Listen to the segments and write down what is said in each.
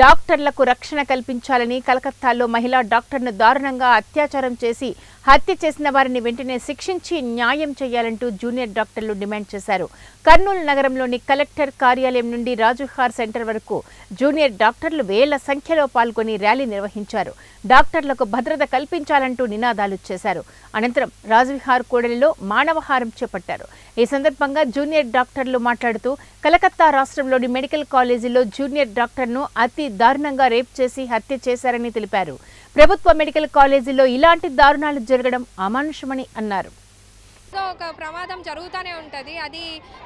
డాక్టర్లకు రక్షణ కల్పించాలని కలకత్తాలో మహిళా డాక్టర్ను దారుణంగా అత్యాచారం చేసి హత్య చేసిన వారిని వెంటనే శిక్షించి న్యాయం చేయాలంటూ జూనియర్ డాక్టర్లు డిమాండ్ చేశారు. కర్నూలు నగరంలోని కలెక్టర్ కార్యాలయం నుండి రాజుహార్ సెంటర్ వరకు జూనియర్ డాక్టర్లు వేల సంఖ్యలో పాల్గొని ర్యాలీ నిర్వహించారు. డాక్టర్లకు భద్రత కల్పించాలంటూ నినాదాలు చేశారు. అనంతరం రాజుహార్ కూడలిలో మానవహారం చేపట్టారు. ఈ సందర్భంగా జూనియర్ డాక్టర్లు మాట్లాడుతూ కలకత్తా రాష్ట్రంలోని మెడికల్ కాలేజీలో జూనియర్ డాక్టర్ను అతి దారుణంగా రేప్ చేసి హత్య చేశారని తెలిపారు. ప్రభుత్వ మెడికల్ కాలేజీలో ఇలాంటి దారుణాలు జరగడం అమానుషమని అన్నారు. ఒక ప్రమాదం జరుగుతూనే ఉంటుంది. అది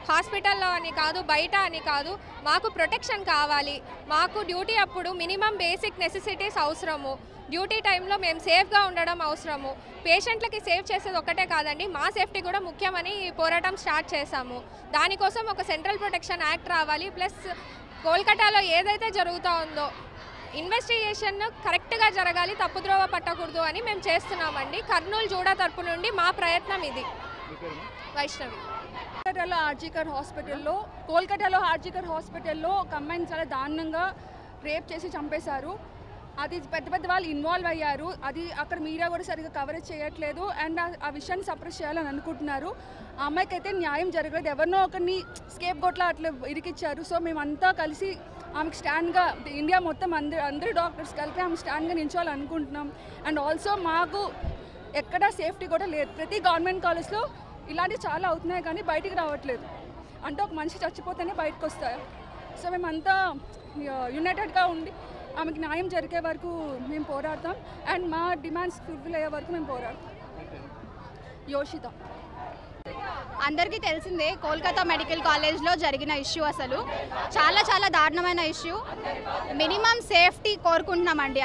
హాస్పిటల్లో అని కాదు, బయట అని కాదు. మాకు ప్రొటెక్షన్ కావాలి. మాకు డ్యూటీ అప్పుడు మినిమం బేసిక్ నెసెసిటీస్ అవసరము. డ్యూటీ టైంలో మేము సేఫ్గా ఉండడం అవసరము. పేషెంట్లకి సేవ్ చేసేది ఒక్కటే కాదండి, మా సేఫ్టీ కూడా ముఖ్యమని పోరాటం స్టార్ట్ చేశాము. దానికోసం ఒక సెంట్రల్ ప్రొటెక్షన్ యాక్ట్ రావాలి. ప్లస్ కోల్కతాలో ఏదైతే జరుగుతూ ఉందో ఇన్వెస్టిగేషన్ కరెక్ట్గా జరగాలి, తప్పుద్రోవ పట్టకూడదు అని మేము చేస్తున్నామండి. కర్నూలు జూడా తరపు నుండి మా ప్రయత్నం ఇది. వైష్ణవి. కోల్కతాలో ఆర్జికర్ హాస్పిటల్లో ఒక అమ్మాయిని చాలా దారుణంగా రేప్ చేసి చంపేశారు. అది పెద్ద పెద్ద వాళ్ళు ఇన్వాల్వ్ అయ్యారు. అది అక్కడ మీడియా కూడా సరిగ్గా కవరేజ్ చేయట్లేదు. అండ్ ఆ విషయాన్ని సప్రెస్ చేయాలని అనుకుంటున్నారు. ఆ అమ్మాయికి అయితే న్యాయం జరగలేదు. ఎవరినో ఒకరిని స్కేప్ గోట్లా అట్లా ఇరికిచ్చారు. సో మేమంతా కలిసి ఆమెకు స్టాండ్గా, ఇండియా మొత్తం అందరు డాక్టర్స్ కలిపి ఆమె స్టాండ్గా నిల్చోవాలనుకుంటున్నాం. అండ్ ఆల్సో మాకు ఎక్కడ సేఫ్టీ కూడా లేదు. ప్రతి గవర్నమెంట్ కాలేజ్లో ఇలాంటివి చాలా అవుతున్నాయి కానీ బయటికి రావట్లేదు. అంటే ఒక మనిషి చచ్చిపోతేనే బయటకు వస్తాయి. సో మేమంతా యునైటెడ్గా ఉండి ఆమెకి న్యాయం జరిగే వరకు మేము పోరాడతాం. అండ్ మా డిమాండ్స్ ఫుల్ఫిల్ అయ్యే వరకు మేము పోరాడతాం. యోషిత. అందరికీ తెలిసిందే కోల్కతా మెడికల్ కాలేజ్లో జరిగిన ఇష్యూ అసలు చాలా దారుణమైన ఇష్యూ. Minimum safety కోరుకుంటున్నామండి.